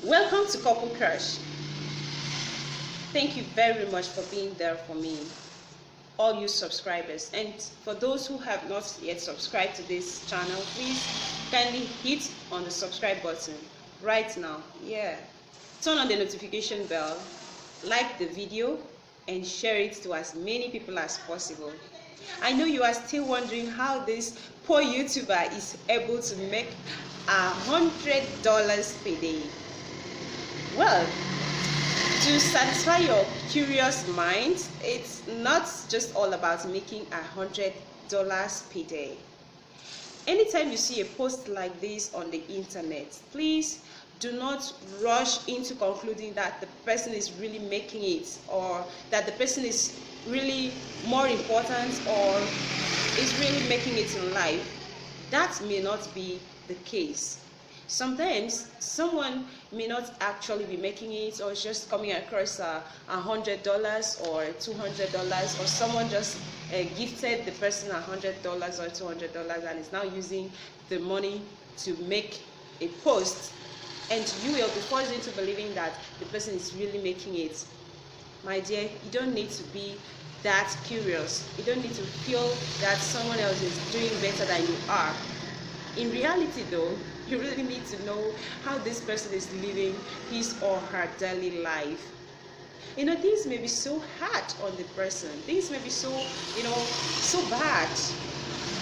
Welcome to Couple Crush. Thank you very much for being there for me, all you subscribers. And for those who have not yet subscribed to this channel, please kindly hit on the subscribe button right now. Turn on the notification bell, like the video, and share it to as many people as possible. I know you are still wondering how this poor YouTuber is able to make $100 per day. Well, to satisfy your curious mind, it's not just all about making $100 per day. Anytime you see a post like this on the internet, please do not rush into concluding that the person is really making it, or that the person is really more important, or is really making it in life. That may not be the case. Sometimes someone may not actually be making it, or just coming across $100 or $200, or someone just gifted the person $100 or $200 and is now using the money to make a post, and you will be forced into believing that the person is really making it. My dear, you don't need to be that curious. You don't need to feel that someone else is doing better than you are. In reality though, you really need to know how this person is living his or her daily life. Things may be so hard on the person. Things may be so, so bad.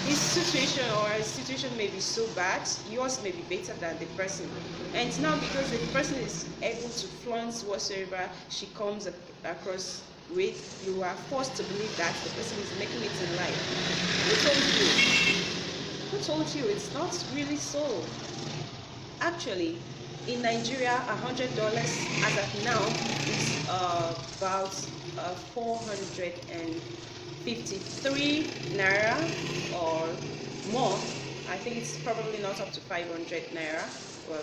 His situation or her situation may be so bad, yours may be better than the person. And now, because the person is able to flaunt whatsoever she comes across with, you are forced to believe that the person is making it in life. Who told you? Who told you? It's not really so. Actually, in Nigeria, $100 as of now is about 453 naira or more. I think it's probably not up to 500 naira for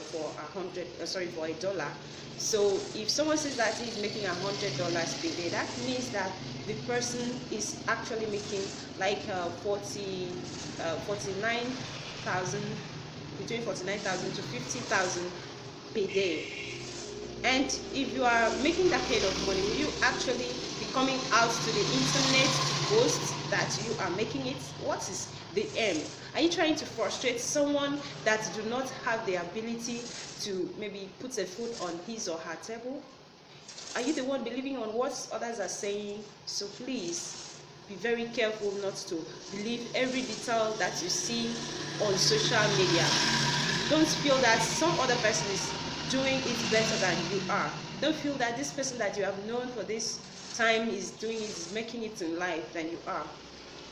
a dollar. So if someone says that he's making $100 per day, that means that the person is actually making like 49,000, between 49,000 to 50,000 per day. And if you are making that kind of money, will you actually be coming out to the internet to boast that you are making it? What is the aim? Are you trying to frustrate someone that do not have the ability to maybe put a food on his or her table? Are you the one believing on what others are saying? So please be very careful not to believe every detail that you see on social media. Don't feel that some other person is doing it better than you are. Don't feel that this person that you have known for this time is doing it, is making it in life than you are.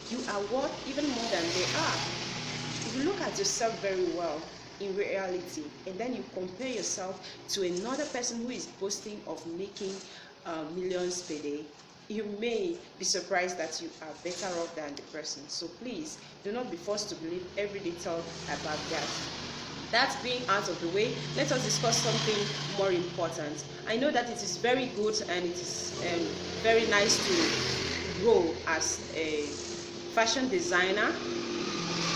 You are worth even more than they are. If you look at yourself very well in reality, and then you compare yourself to another person who is boasting of making millions per day, you may be surprised that you are better off than the person. So please do not be forced to believe every detail about that. That being out of the way, let us discuss something more important. I know that it is very good and it is very nice to grow as a fashion designer.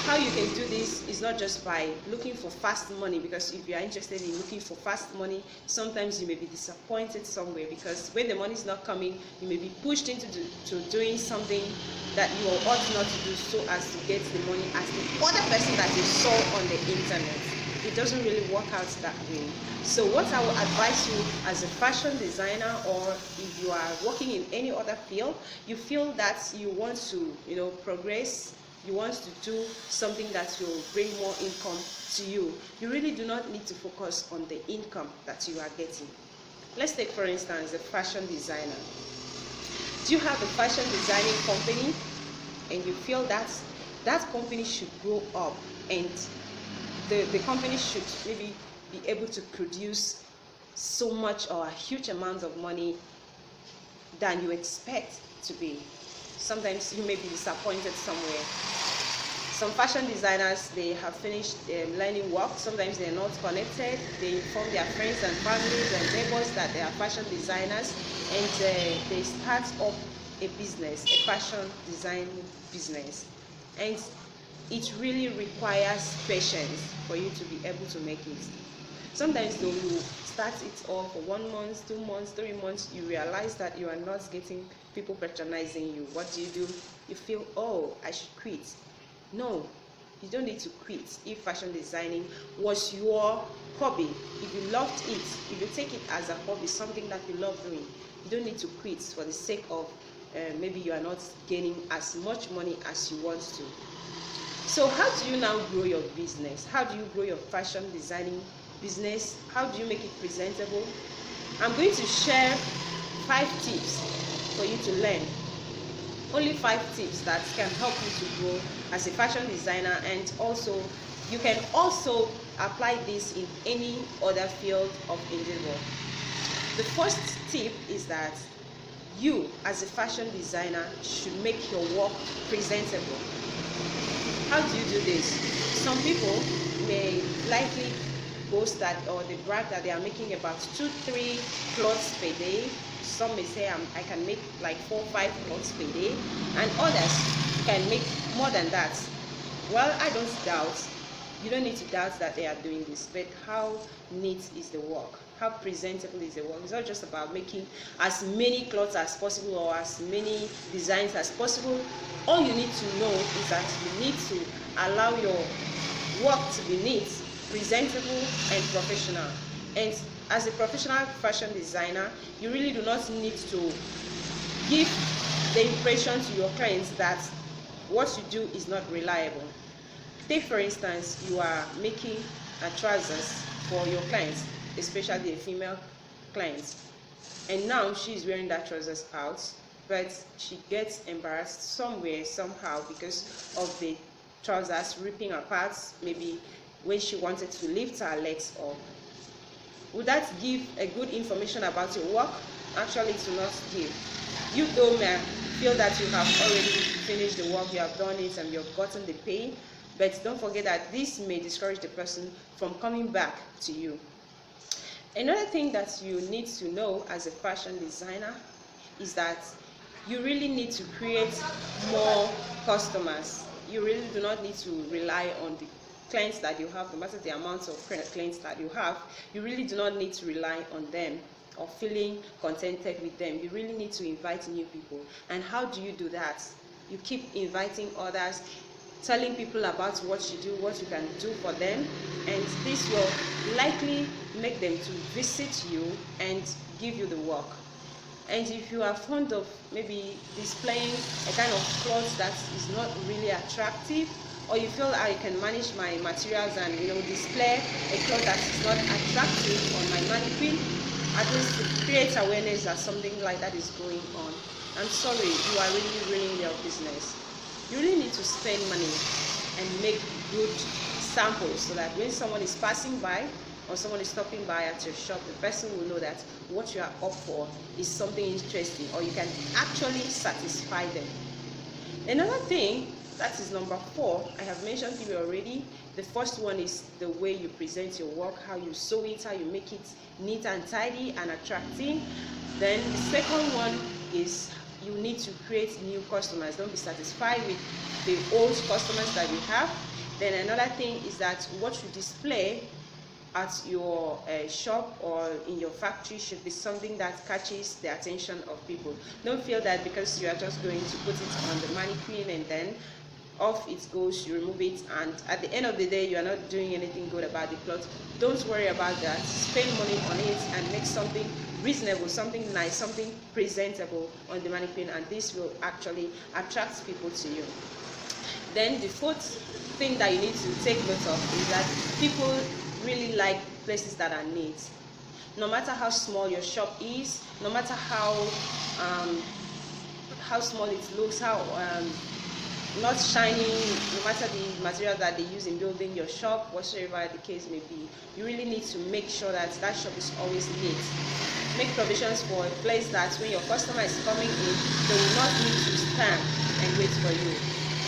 How you can do this is not just by looking for fast money, because if you are interested in looking for fast money, sometimes you may be disappointed somewhere, because when the money is not coming, you may be pushed into doing something that you ought not to do, so as to get the money as the other person that you saw on the internet. It doesn't really work out that way. So what I will advise you as a fashion designer, or if you are working in any other field, you feel that you want to progress, you want to do something that will bring more income to you, you really do not need to focus on the income that you are getting. Let's take, for instance, a fashion designer. Do you have a fashion designing company and you feel that that company should grow up, and the company should maybe be able to produce so much or a huge amount of money than you expect to be? Sometimes you may be disappointed somewhere. Some fashion designers, they have finished their learning work. Sometimes they're not connected. They inform their friends and families and neighbors that they are fashion designers, and they start up a business, a fashion design business. And it really requires patience for you to be able to make it. Sometimes though, you start it all for 1 month, 2 months, 3 months, you realize that you are not getting people patronizing you. What do? You feel, oh, I should quit. No, you don't need to quit. If fashion designing was your hobby, if you loved it, if you take it as a hobby, something that you love doing, you don't need to quit for the sake of maybe you are not gaining as much money as you want to. So how do you now grow your business? How do you grow your fashion designing business? How do you make it presentable? I'm going to share 5 tips for you to learn. Only 5 tips that can help you to grow as a fashion designer, and also you can also apply this in any other field of endeavor. The first tip is that you as a fashion designer should make your work presentable. How do you do this? Some people may likely boast that, or they brag that they are making about 2-3 clothes per day. Some may say I can make like 4-5 clothes per day, and others can make more than that. Well, I don't doubt. You don't need to doubt that they are doing this, but how neat is the work? How presentable is the work? It's not just about making as many clothes as possible or as many designs as possible. All you need to know is that you need to allow your work to be neat, presentable, and professional. And as a professional fashion designer, you really do not need to give the impression to your clients that what you do is not reliable. Take for instance, you are making trousers for your clients, especially a female client, and now she's wearing that trousers out, but she gets embarrassed somewhere, somehow, because of the trousers ripping apart, maybe when she wanted to lift her legs up. Would that give a good information about your work? Actually, it will not give. You though may feel that you have already finished the work, you have done it, and you have gotten the pay, but don't forget that this may discourage the person from coming back to you. Another thing that you need to know as a fashion designer is that you really need to create more customers. You really do not need to rely on the clients that you have, no matter the amount of clients that you have. You really do not need to rely on them or feeling contented with them. You really need to invite new people. And how do you do that? You keep inviting others, telling people about what you do, what you can do for them, and this will likely make them to visit you and give you the work. And if you are fond of maybe displaying a kind of clothes that is not really attractive, or you feel I can manage my materials and display a cloth that is not attractive on my mannequin, at least to create awareness that something like that is going on, I'm sorry, you are really ruining your business. You really need to spend money and make good samples so that when someone is passing by or someone is stopping by at your shop, the person will know that what you are up for is something interesting, or you can actually satisfy them. Another thing, that is number 4, I have mentioned to you already. The first one is the way you present your work, how you sew it, how you make it neat and tidy and attractive. Then the second one is you need to create new customers. Don't be satisfied with the old customers that you have. Then another thing is that what you display at your shop or in your factory should be something that catches the attention of people. Don't feel that because you are just going to put it on the mannequin and then off it goes, you remove it, and at the end of the day you are not doing anything good about the cloth. Don't worry about that. Spend money on it and make something reasonable, something nice, something presentable on the mannequin, and this will actually attract people to you. Then the 4th thing that you need to take note of is that people really like places that are neat. No matter how small your shop is, no matter how small it looks, how not shiny, no matter the material that they use in building your shop, whatsoever the case may be, you really need to make sure that that shop is always neat. Make provisions for a place that when your customer is coming in, they will not need to stand and wait for you.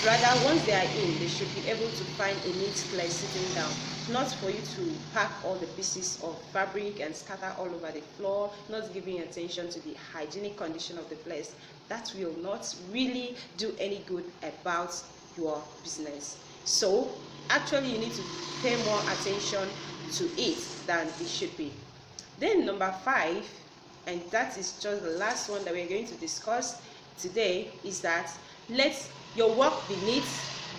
Rather, once they are in, they should be able to find a neat place sitting down. Not for you to pack all the pieces of fabric and scatter all over the floor, not giving attention to the hygienic condition of the place. That will not really do any good about your business. So, actually, you need to pay more attention to it than it should be. Then number 5, and that is just the last one that we're going to discuss today, is that let your work be neat,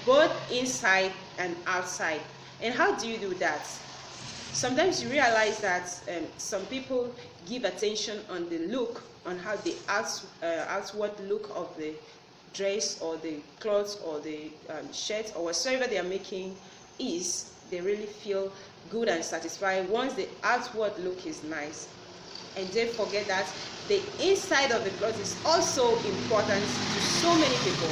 both inside and outside. And how do you do that? Sometimes you realize that some people give attention on the look, on how the outward look of the dress or the clothes or the shirt or whatsoever they are making is. They really feel good and satisfied once the outward look is nice. And don't forget that the inside of the clothes is also important to so many people.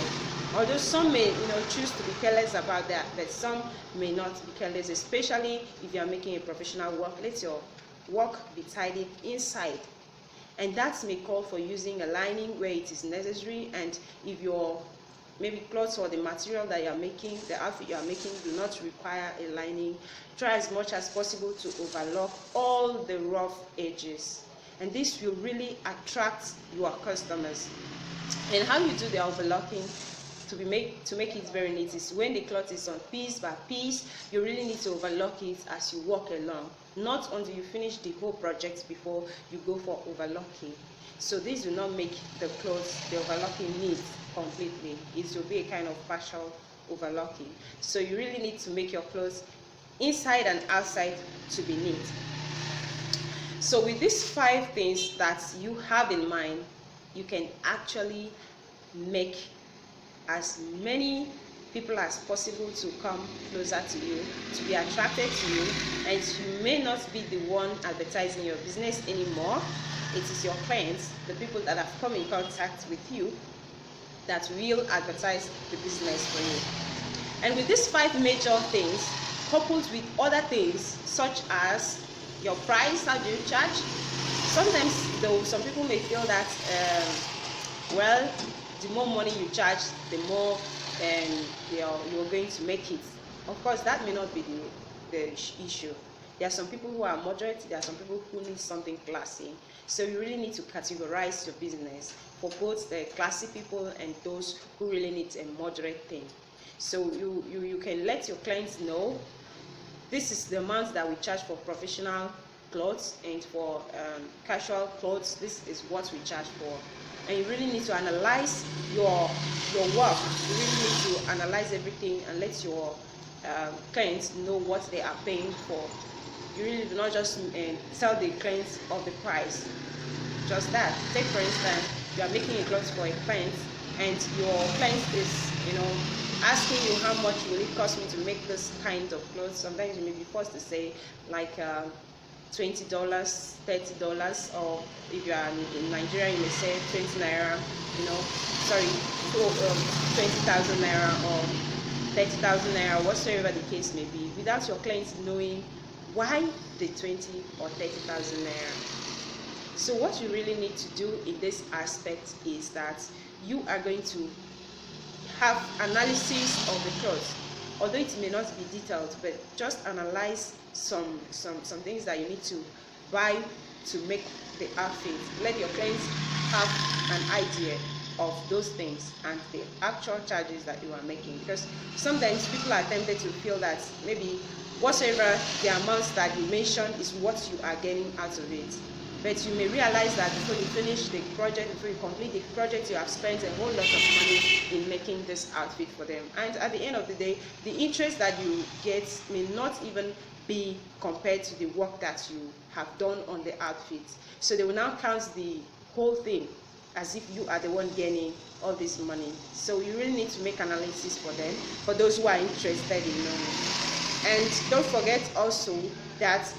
Although some may choose to be careless about that, but some may not be careless, especially if you are making a professional work. Let your work be tidy inside. And that may call for using a lining where it is necessary. And if your maybe clothes or the material that you are making, the outfit you are making, do not require a lining, try as much as possible to overlock all the rough edges. And this will really attract your customers. And how you do the overlocking to make it very neat is when the cloth is on piece by piece, you really need to overlock it as you walk along, not until you finish the whole project before you go for overlocking. So this will not make the clothes, the overlocking, neat completely. It will be a kind of partial overlocking. So you really need to make your clothes inside and outside to be neat. So with these 5 things that you have in mind, you can actually make as many people as possible to come closer to you, to be attracted to you. And you may not be the one advertising your business anymore. It is your friends, the people that have come in contact with you, that will advertise the business for you. And with these 5 major things, coupled with other things such as your price, how do you charge? Sometimes, though, some people may feel that, well, the more money you charge, the more you're going to make it. Of course, that may not be the issue. There are some people who are moderate, there are some people who need something classy. So you really need to categorize your business for both the classy people and those who really need a moderate thing. So you can let your clients know this is the amount that we charge for professional clothes, and for casual clothes, this is what we charge for. And you really need to analyze your work. You really need to analyze everything and let your clients know what they are paying for. You really do not just tell the clients of the price. Just that. Take for instance, you are making a clothes for a client, and your client is asking you how much will it cost me to make this kind of clothes. Sometimes you may be forced to say like $20, $30, or if you are in Nigeria, you may say 20 naira, 20,000 naira or 30,000 naira, whatsoever the case may be, without your clients knowing why the 20 or 30,000 naira. So what you really need to do in this aspect is that you are going to have analysis of the clothes, although it may not be detailed, but just analyze some things that you need to buy to make the outfit. Let your clients have an idea of those things and the actual charges that you are making, because sometimes people are tempted to feel that maybe whatever the amounts that you mentioned is what you are getting out of it. But you may realize that before you finish the project, before you complete the project, you have spent a whole lot of money in making this outfit for them. And at the end of the day, the interest that you get may not even be compared to the work that you have done on the outfit. So they will now count the whole thing as if you are the one gaining all this money. So you really need to make analysis for them, for those who are interested in knowing. And don't forget also that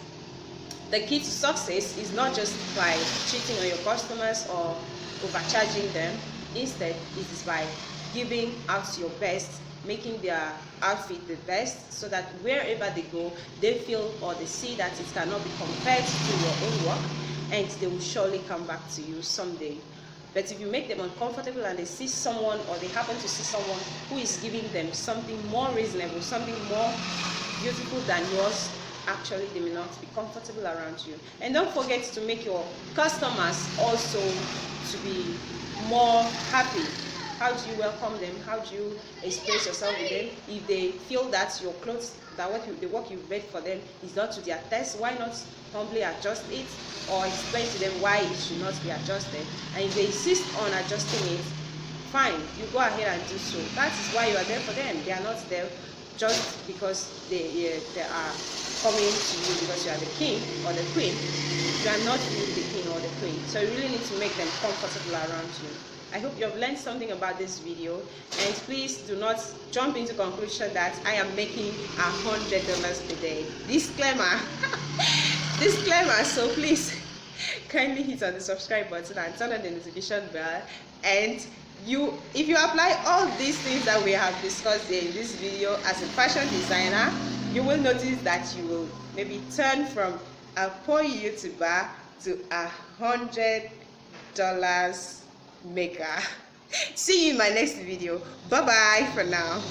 the key to success is not just by cheating on your customers or overcharging them. Instead, it is by giving out your best, making their outfit the best, so that wherever they go, they feel or they see that it cannot be compared to your own work, and they will surely come back to you someday. But if you make them uncomfortable and they see someone, or they happen to see someone who is giving them something more reasonable, something more beautiful than yours, actually they may not be comfortable around you. And don't forget to make your customers also to be more happy. How do you welcome them? How do you express yourself with them? If they feel that your clothes, that the work you've made for them is not to their taste, why not humbly adjust it, or explain to them why it should not be adjusted? And if they insist on adjusting it, fine, you go ahead and do so. That is why you are there for them. They are not there just because they are coming to you because you are the king or the queen. You are not really the king or the queen. So you really need to make them comfortable around you. I hope you have learned something about this video, and please do not jump into conclusion that I am making $100 per day. Disclaimer. Disclaimer. So please kindly hit on the subscribe button and turn on the notification bell, and if you apply all these things that we have discussed here in this video as a fashion designer, you will notice that you will maybe turn from a poor YouTuber to $100 maker. See you in my next video. Bye bye for now.